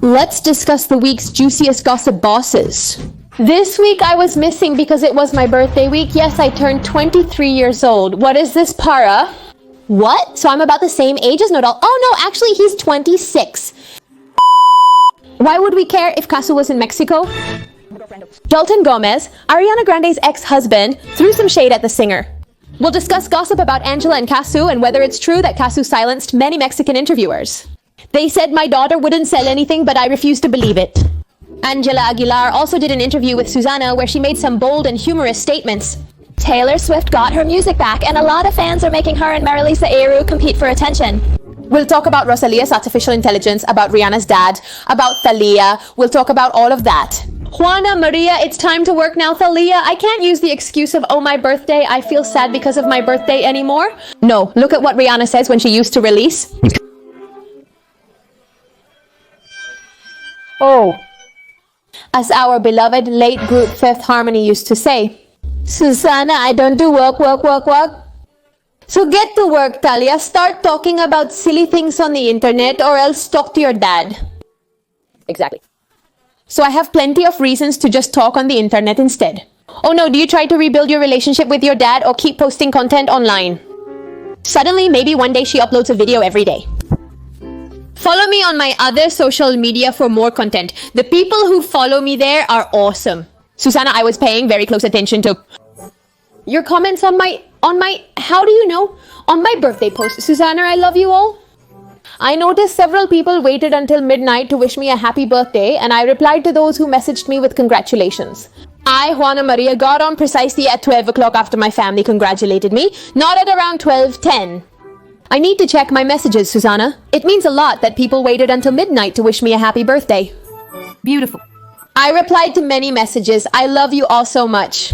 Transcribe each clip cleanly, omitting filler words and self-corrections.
Let's discuss the week's juiciest gossip bosses. This week I was missing because it was my birthday week. Yes, I turned 23 years old. What is this, para? What? So I'm about the same age as Nodal. Oh no, actually he's 26. Why would we care if Casu was in Mexico? Dalton Gomez, Ariana Grande's ex-husband, threw some shade at the singer. We'll discuss gossip about Ángela and Cazzu and whether it's true that Cazzu silenced many Mexican interviewers. They said my daughter wouldn't sell anything, but I refuse to believe it. Ángela Aguilar also did an interview with Susana where she made some bold and humorous statements. Taylor Swift got her music back, and a lot of fans are making her and Marilisa Eru compete for attention. We'll talk about Rosalia's artificial intelligence, about Rihanna's dad, about Thalia. We'll talk about all of that. Juana, Maria, it's time to work now. Thalia, I can't use the excuse of, oh, my birthday, I feel sad because of my birthday anymore. No, look at what Rihanna says when she used to release. Oh. As our beloved late group Fifth Harmony used to say, Susana, I don't do work. So get to work, Thalia. Start talking about silly things on the internet or else talk to your dad. Exactly. So I have plenty of reasons to just talk on the internet instead. Oh no, do you try to rebuild your relationship with your dad or keep posting content online? Suddenly, maybe one day she uploads a video every day. Follow me on my other social media for more content. The people who follow me there are awesome. Susana, I was paying very close attention to your comments on my, how do you know? On my birthday post. Susana, I love you all. I noticed several people waited until midnight to wish me a happy birthday, and I replied to those who messaged me with congratulations. I, Juana Maria, got on precisely at 12 o'clock after my family congratulated me, not at around 12:10. I need to check my messages, Susana. It means a lot that people waited until midnight to wish me a happy birthday. Beautiful. I replied to many messages. I love you all so much.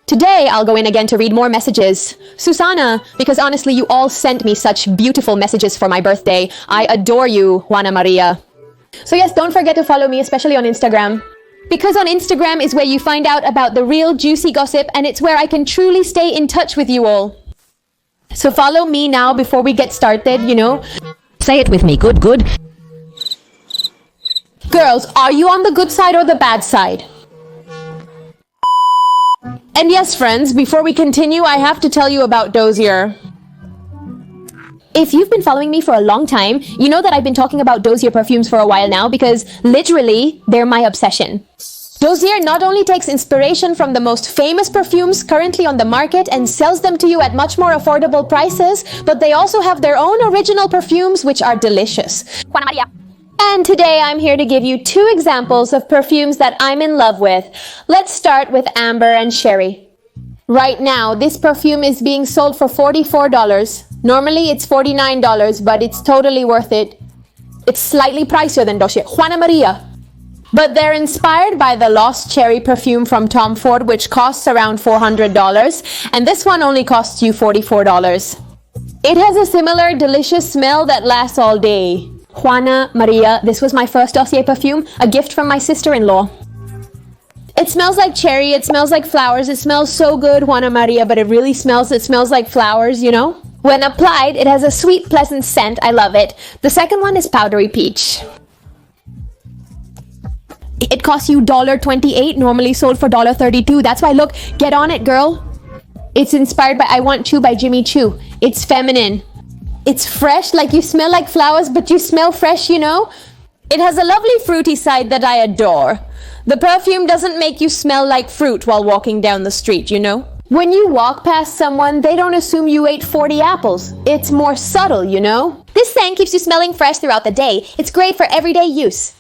Today, I'll go in again to read more messages. Susana, because honestly, you all sent me such beautiful messages for my birthday. I adore you, Juana Maria. So yes, don't forget to follow me, especially on Instagram. Because on Instagram is where you find out about the real juicy gossip, and it's where I can truly stay in touch with you all. So follow me now before we get started, you know. Say it with me, good. Girls, are you on the good side or the bad side? And yes, friends, before we continue, I have to tell you about Dozier. If you've been following me for a long time, you know that I've been talking about Dozier perfumes for a while now because literally, they're my obsession. Dozier not only takes inspiration from the most famous perfumes currently on the market and sells them to you at much more affordable prices, but they also have their own original perfumes which are delicious. Juana Maria. And today I'm here to give you 2 examples of perfumes that I'm in love with. Let's start with Amber and Sherry. Right now, this perfume is being sold for $44. Normally it's $49, but it's totally worth it. It's slightly pricier than Dozier. Juana Maria. But they're inspired by the Lost Cherry perfume from Tom Ford, which costs around $400, and this one only costs you $44. It has a similar delicious smell that lasts all day. Juana Maria, this was my first Dozier perfume, a gift from my sister-in-law. It smells like cherry, it smells like flowers, it smells so good, Juana Maria, but it smells like flowers, you know? When applied, it has a sweet, pleasant scent, I love it. The second one is Powdery Peach. It costs you $28, normally sold for $32. That's why, look, get on it, girl. It's inspired by I Want Choo by Jimmy Choo. It's feminine. It's fresh, like you smell like flowers, but you smell fresh, you know? It has a lovely fruity side that I adore. The perfume doesn't make you smell like fruit while walking down the street, you know? When you walk past someone, they don't assume you ate 40 apples. It's more subtle, you know? This scent keeps you smelling fresh throughout the day. It's great for everyday use.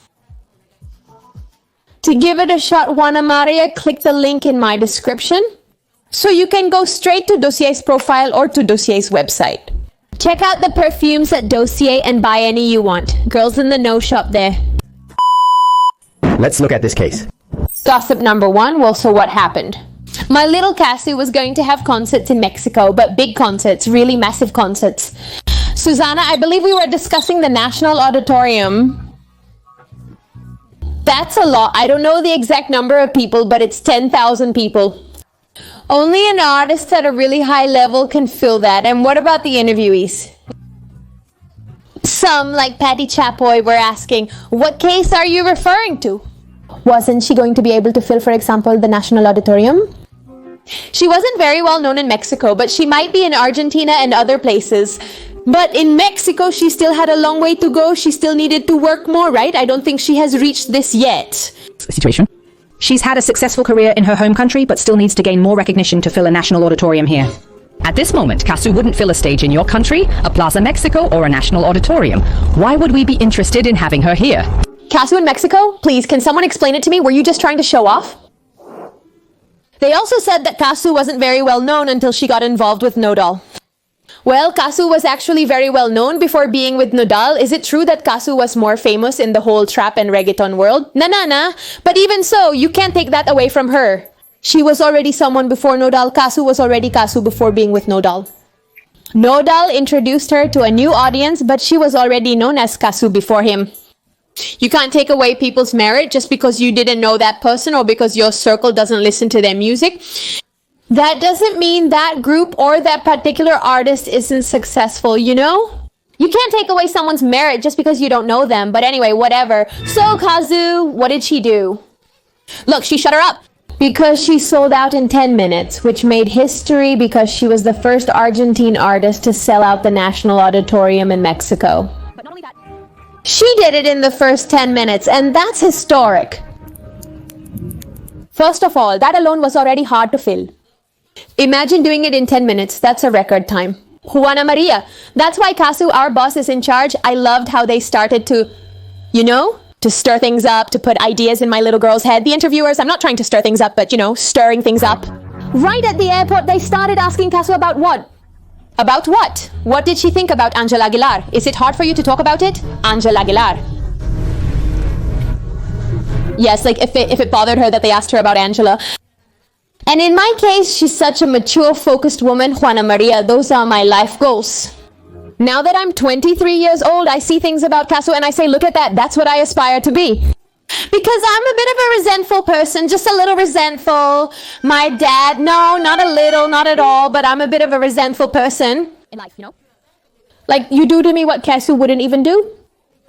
To give it a shot, Juana Maria, click the link in my description. So you can go straight to Dozier's profile or to Dozier's website. Check out the perfumes at Dozier and buy any you want. Girls in the Know shop there. Let's look at this case. Gossip number 1, well, so what happened? My little Cassie was going to have concerts in Mexico, but big concerts, really massive concerts. Susana, I believe we were discussing the National Auditorium. That's a lot. I don't know the exact number of people, but it's 10,000 people. Only an artist at a really high level can fill that. And what about the interviewees? So Some, like Patty Chapoy, were asking, what case are you referring to? Wasn't she going to be able to fill, for example, the National Auditorium? She wasn't very well known in Mexico, but she might be in Argentina and other places. But in Mexico, she still had a long way to go. She still needed to work more, right? I don't think she has reached this yet. Situation. She's had a successful career in her home country, but still needs to gain more recognition to fill a national auditorium here. At this moment, Cazzu wouldn't fill a stage in your country, a Plaza Mexico, or a national auditorium. Why would we be interested in having her here? Cazzu in Mexico? Please, can someone explain it to me? Were you just trying to show off? They also said that Cazzu wasn't very well known until she got involved with Nodal. Well, Cazzu was actually very well known before being with Nodal. Is it true that Cazzu was more famous in the whole trap and reggaeton world? Na. But even so, you can't take that away from her. She was already someone before Nodal. Cazzu was already Cazzu before being with Nodal. Nodal introduced her to a new audience, but she was already known as Cazzu before him. You can't take away people's merit just because you didn't know that person or because your circle doesn't listen to their music. That doesn't mean that group or that particular artist isn't successful, you know? You can't take away someone's merit just because you don't know them. But anyway, whatever. So, Cazzu, what did she do? Look, she shut her up. Because she sold out in 10 minutes, which made history because she was the first Argentine artist to sell out the National Auditorium in Mexico. But not only that. She did it in the first 10 minutes, and that's historic. First of all, that alone was already hard to fill. Imagine doing it in 10 minutes. That's a record time. Juana Maria. That's why Casu, our boss, is in charge. I loved how they started to, to stir things up, to put ideas in my little girl's head. The interviewers, I'm not trying to stir things up, but, stirring things up. Right at the airport, they started asking Casu about what? About what? What did she think about Ángela Aguilar? Is it hard for you to talk about it? Ángela Aguilar. Yes, like if it bothered her that they asked her about Angela. And in my case, she's such a mature, focused woman, Juana Maria. Those are my life goals. Now that I'm 23 years old, I see things about Casu and I say, look at that, that's what I aspire to be. Because I'm a bit of a resentful person, just a little resentful. My dad, no, not a little, not at all, but I'm a bit of a resentful person. In life, Like, you do to me what Casu wouldn't even do.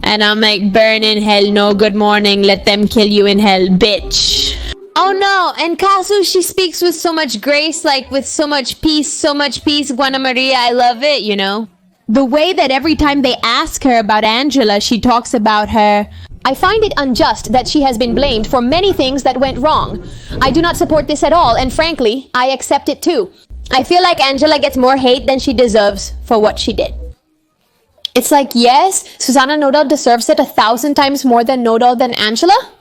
And I'm like, burn in hell, no good morning, let them kill you in hell, bitch. Oh no, and Casu, she speaks with so much grace, like with so much peace, Juana Maria, I love it, The way that every time they ask her about Angela, she talks about her. I find it unjust that she has been blamed for many things that went wrong. I do not support this at all, and frankly, I accept it too. I feel like Angela gets more hate than she deserves for what she did. It's like, yes, Susana Nodal deserves it 1,000 times more than Nodal than Angela.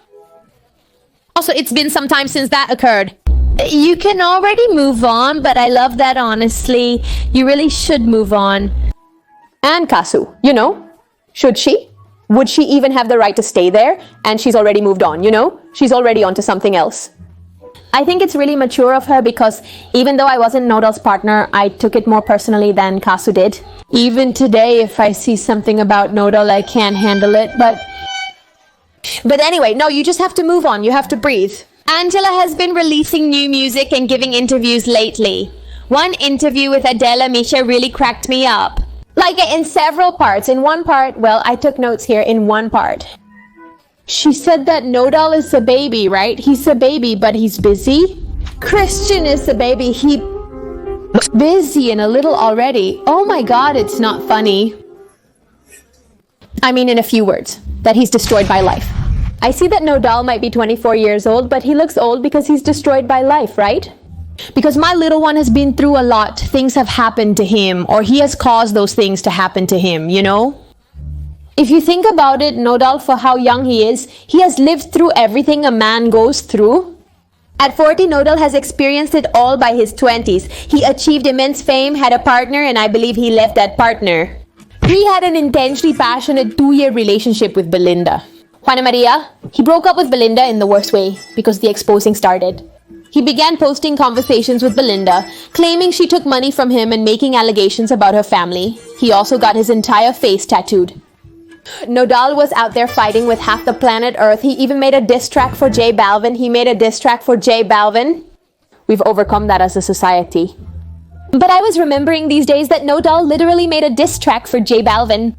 Also, it's been some time since that occurred. You can already move on, but I love that honestly. You really should move on. And Casu, should she? Would she even have the right to stay there? And she's already moved on, She's already on to something else. I think it's really mature of her because even though I wasn't Nodal's partner, I took it more personally than Casu did. Even today, if I see something about Nodal, I can't handle it, But anyway, no, you just have to move on. You have to breathe. Angela has been releasing new music and giving interviews lately. One interview with Adela Misha really cracked me up. Like in several parts. In one part, well, I took notes here in one part. She said that Nodal is a baby, right? He's a baby, but he's busy. Christian is a baby. He looks busy and a little already. Oh my God, it's not funny. I mean, in a few words, that he's destroyed by life. I see that Nodal might be 24 years old, but he looks old because he's destroyed by life, right? Because my little one has been through a lot. Things have happened to him, or he has caused those things to happen to him, If you think about it, Nodal, for how young he is, he has lived through everything a man goes through. At 40, Nodal has experienced it all by his 20s. He achieved immense fame, had a partner, and I believe he left that partner. He had an intensely passionate 2-year relationship with Belinda. Juana Maria, he broke up with Belinda in the worst way because the exposing started. He began posting conversations with Belinda, claiming she took money from him and making allegations about her family. He also got his entire face tattooed. Nodal was out there fighting with half the planet Earth. He even made a diss track for J Balvin. We've overcome that as a society. But I was remembering these days that Nodal literally made a diss track for J Balvin.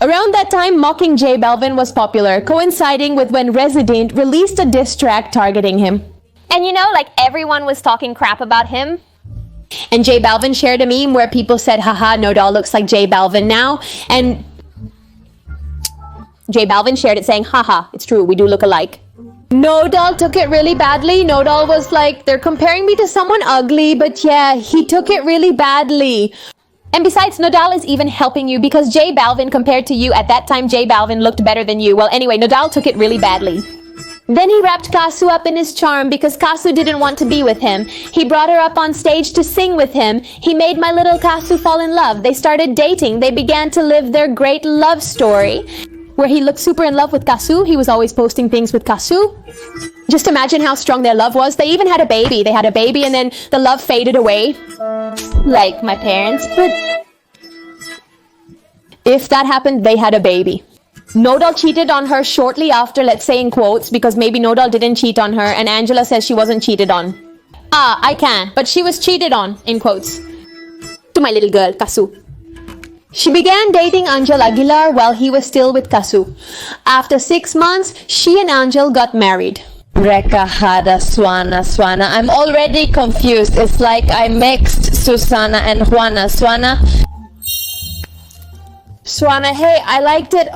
Around that time, mocking J Balvin was popular, coinciding with when Resident released a diss track targeting him. And you know, like everyone was talking crap about him. And J Balvin shared a meme where people said, haha, Nodal looks like J Balvin now. And J Balvin shared it saying, haha, it's true, we do look alike. Nodal took it really badly. Nodal was like, they're comparing me to someone ugly, but yeah, he took it really badly. And besides, Nodal is even helping you because J Balvin, compared to you, at that time J Balvin looked better than you. Well, anyway, Nodal took it really badly. Then he wrapped Cazzu up in his charm because Cazzu didn't want to be with him. He brought her up on stage to sing with him. He made my little Cazzu fall in love. They started dating. They began to live their great love story, where he looked super in love with Casu. He was always posting things with Casu. Just imagine how strong their love was. They even had a baby. They had a baby and then the love faded away. Like my parents. But if that happened, they had a baby. Nodal cheated on her shortly after, let's say in quotes, because maybe Nodal didn't cheat on her and Angela says she wasn't cheated on. I can, but she was cheated on, in quotes. To my little girl, Casu. She began dating Ángela Aguilar while he was still with Cazzu. After 6 months, she and Angel got married. Rekahada Swana. I'm already confused. It's like I mixed Susana and Juana. Swana, hey, I liked it.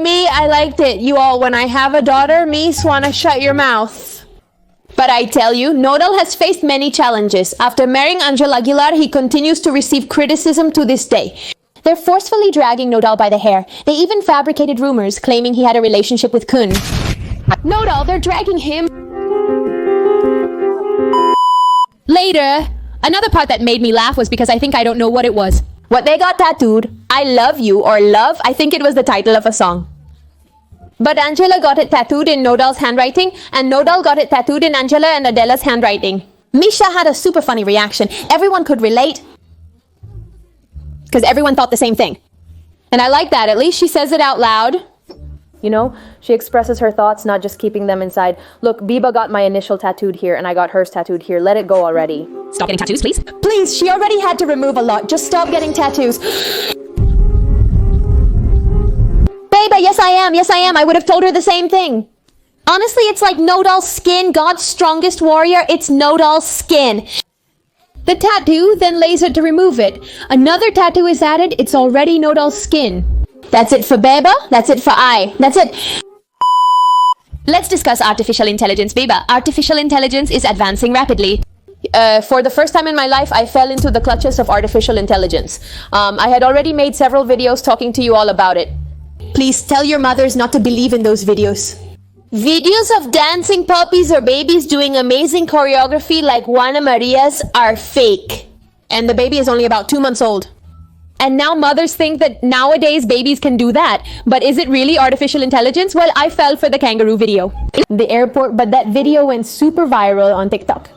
Me, I liked it. You all, when I have a daughter, me, Swana, shut your mouth. But I tell you, Nodal has faced many challenges. After marrying Ángela Aguilar, he continues to receive criticism to this day. They're forcefully dragging Nodal by the hair. They even fabricated rumors claiming he had a relationship with Kun. Nodal, they're dragging him. Later, another part that made me laugh was because I think I don't know what it was. What they got tattooed, I love you or love, I think it was the title of a song. But Angela got it tattooed in Nodal's handwriting and Nodal got it tattooed in Angela and Adela's handwriting. Misha had a super funny reaction. Everyone could relate, because everyone thought the same thing. And I like that. At least she says it out loud. You know, she expresses her thoughts, not just keeping them inside. Look, Biba got my initial tattooed here and I got hers tattooed here. Let it go already. Stop getting tattoos, please. Please, she already had to remove a lot. Just stop getting tattoos. Baby, yes I am. I would have told her the same thing. Honestly, it's like Nodal's skin, God's strongest warrior. It's Nodal's skin. The tattoo, then laser to remove it. Another tattoo is added, it's already Nodal's skin. That's it for Beba, that's it for I. That's it. Let's discuss artificial intelligence, Beba. Artificial intelligence is advancing rapidly. For the first time in my life, I fell into the clutches of artificial intelligence. I had already made several videos talking to you all about it. Please tell your mothers not to believe in those videos. Videos of dancing puppies or babies doing amazing choreography like Juana Maria's are fake. And the baby is only about 2 months old. And now mothers think that nowadays babies can do that. But is it really artificial intelligence? Well, I fell for the kangaroo video. The airport, but that video went super viral on TikTok.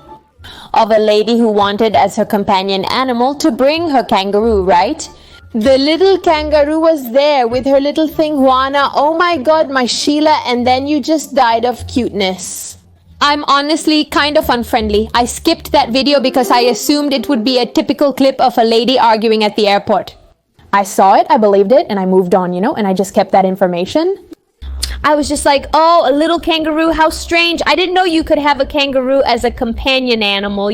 Of a lady who wanted as her companion animal to bring her kangaroo, right? The little kangaroo was there with her little thing, Juana. Oh my god, my Sheila, and then you just died of cuteness. I'm honestly kind of unfriendly. I skipped that video because I assumed it would be a typical clip of a lady arguing at the airport. I saw it, I believed it, and I moved on, and I just kept that information. I was just like, oh, a little kangaroo, how strange. I didn't know you could have a kangaroo as a companion animal,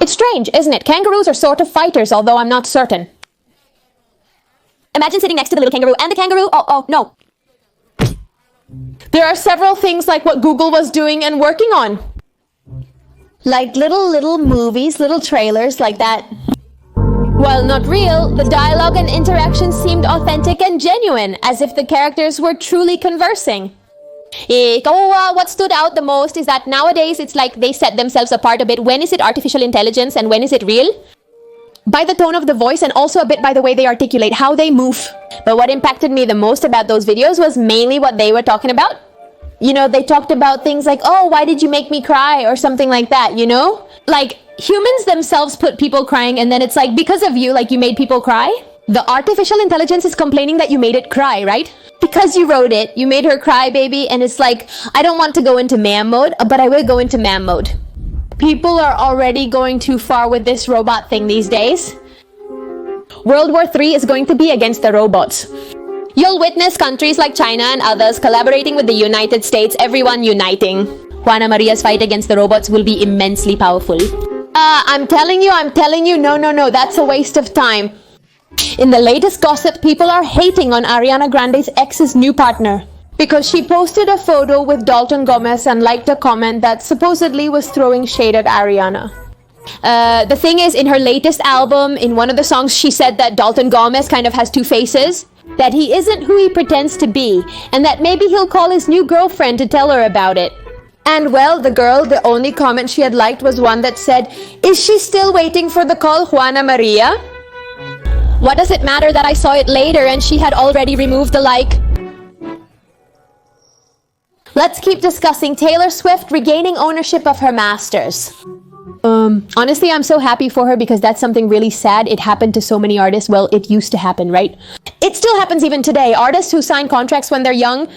It's strange, isn't it? Kangaroos are sort of fighters, although I'm not certain. Imagine sitting next to the little kangaroo and the kangaroo. Oh, no. There are several things like what Google was doing and working on. Like little movies, little trailers like that. While not real, the dialogue and interaction seemed authentic and genuine, as if the characters were truly conversing. What stood out the most is that nowadays it's like they set themselves apart a bit. When is it artificial intelligence and when is it real? By the tone of the voice and also a bit by the way they articulate, how they move. But what impacted me the most about those videos was mainly what they were talking about. They talked about things like, oh, why did you make me cry? Or something like that, Like, humans themselves put people crying and then it's like, because of you, like you made people cry. The artificial intelligence is complaining that you made it cry, right? Because you wrote it, you made her cry, baby, and it's like, I don't want to go into ma'am mode, but I will go into ma'am mode. People are already going too far with this robot thing these days. World War III is going to be against the robots. You'll witness countries like China and others collaborating with the United States, everyone uniting. Juana Maria's fight against the robots will be immensely powerful. I'm telling you, no, that's a waste of time. In the latest gossip, people are hating on Ariana Grande's ex's new partner because she posted a photo with Dalton Gomez and liked a comment that supposedly was throwing shade at Ariana. The thing is, in her latest album, in one of the songs, she said that Dalton Gomez kind of has two faces, that he isn't who he pretends to be, and that maybe he'll call his new girlfriend to tell her about it. And well, the girl, the only comment she had liked was one that said, "Is she still waiting for the call, Juana Maria?" What does it matter that I saw it later and she had already removed the like? Let's keep discussing Taylor Swift regaining ownership of her masters. Honestly, I'm so happy for her because that's something really sad. It happened to so many artists. Well, it used to happen, right? It still happens even today. Artists who sign contracts when they're young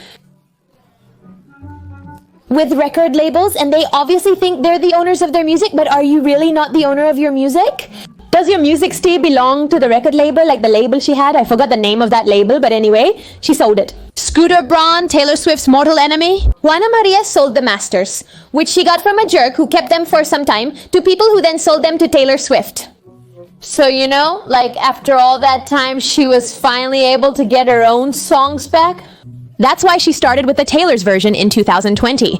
with record labels, and they obviously think they're the owners of their music, but are you really not the owner of your music? Does your music still belong to the record label, like the label she had? I forgot the name of that label, but anyway, she sold it. Scooter Braun, Taylor Swift's mortal enemy. Juana Maria sold the masters, which she got from a jerk who kept them for some time, to people who then sold them to Taylor Swift. So, you know, like after all that time, she was finally able to get her own songs back. That's why she started with the Taylor's version in 2020.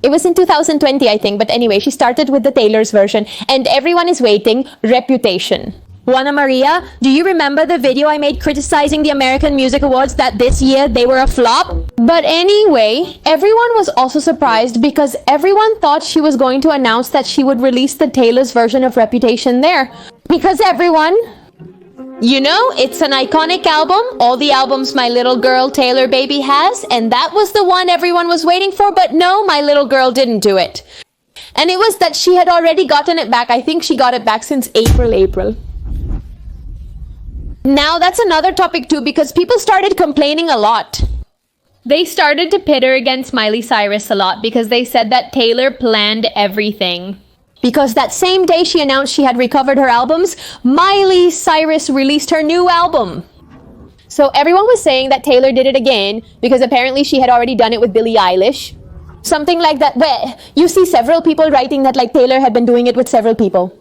It was in 2020, I think, but anyway, she started with the Taylor's version, and everyone is waiting. Reputation. Juana Maria, do you remember the video I made criticizing the American Music Awards that this year they were a flop? But anyway, everyone was also surprised because everyone thought she was going to announce that she would release the Taylor's version of Reputation there. Because everyone... You know, it's an iconic album, all the albums my little girl Taylor baby has, and that was the one everyone was waiting for, but no, my little girl didn't do it. And it was that she had already gotten it back. I think she got it back since April. Now, that's another topic too, because people started complaining a lot. They started to pit her against Miley Cyrus a lot because they said that Taylor planned everything. Because that same day she announced she had recovered her albums, Miley Cyrus released her new album. So everyone was saying that Taylor did it again because apparently she had already done it with Billie Eilish. Something like that. Where you see several people writing that like Taylor had been doing it with several people.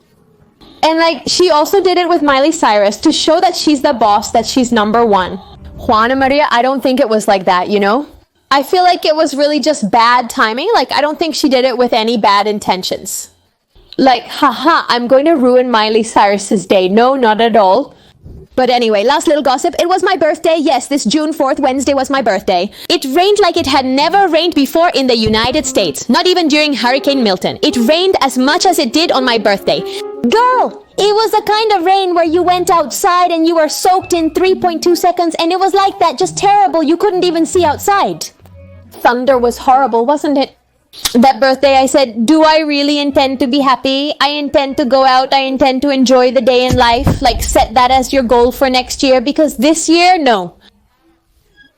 And like she also did it with Miley Cyrus to show that she's the boss, that she's number one. Juana Maria, I don't think it was like that, you know? I feel like it was really just bad timing. Like I don't think she did it with any bad intentions. Like, haha, I'm going to ruin Miley Cyrus's day. No, not at all. But anyway, last little gossip. It was my birthday. Yes, this June 4th, Wednesday was my birthday. It rained like it had never rained before in the United States. Not even during Hurricane Milton. It rained as much as it did on my birthday. Girl, it was the kind of rain where you went outside and you were soaked in 3.2 seconds, and it was like that, just terrible. You couldn't even see outside. Thunder was horrible, wasn't it? That birthday, I said, do I really intend to be happy? I intend to go out. I intend to enjoy the day in life. Like, set that as your goal for next year, because this year, no.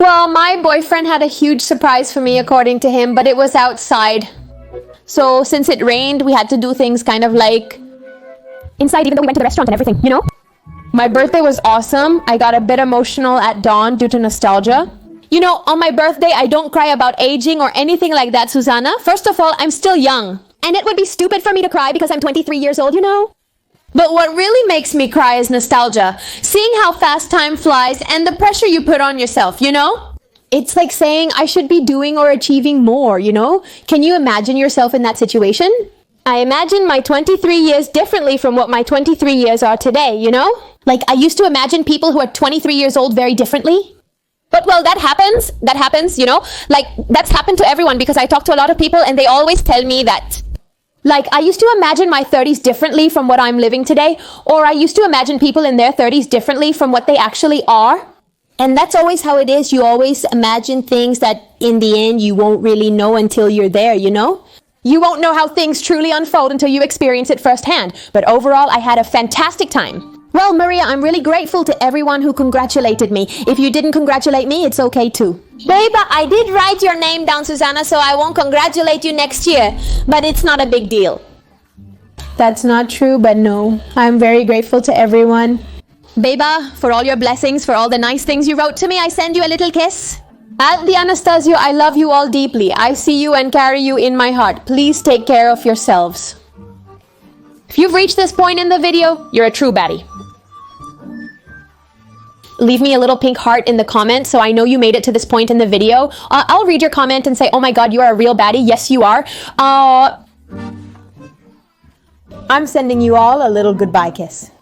Well, my boyfriend had a huge surprise for me, according to him, but it was outside. So, since it rained, we had to do things kind of like inside, even though we went to the restaurant and everything, you know? My birthday was awesome. I got a bit emotional at dawn due to nostalgia. You know, on my birthday, I don't cry about aging or anything like that, Susanna. First of all, I'm still young. And it would be stupid for me to cry because I'm 23 years old, you know? But what really makes me cry is nostalgia. Seeing how fast time flies and the pressure you put on yourself, you know? It's like saying I should be doing or achieving more, you know? Can you imagine yourself in that situation? I imagine my 23 years differently from what my 23 years are today, you know? Like, I used to imagine people who are 23 years old very differently. But well, that happens, you know, like that's happened to everyone because I talk to a lot of people and they always tell me that, like, I used to imagine my 30s differently from what I'm living today, or I used to imagine people in their 30s differently from what they actually are. And that's always how it is. You always imagine things that in the end you won't really know until you're there, you know? You won't know how things truly unfold until you experience it firsthand. But overall, I had a fantastic time. Well, Maria, I'm really grateful to everyone who congratulated me. If you didn't congratulate me, it's okay too. Babe, I did write your name down, Susanna, so I won't congratulate you next year. But it's not a big deal. That's not true, but no. I'm very grateful to everyone. Beba, for all your blessings, for all the nice things you wrote to me, I send you a little kiss. At the Anastasio, I love you all deeply. I see you and carry you in my heart. Please take care of yourselves. If you've reached this point in the video, you're a true baddie. Leave me a little pink heart in the comments so I know you made it to this point in the video. I'll read your comment and say, oh my god, you are a real baddie. Yes, you are. I'm sending you all a little goodbye kiss.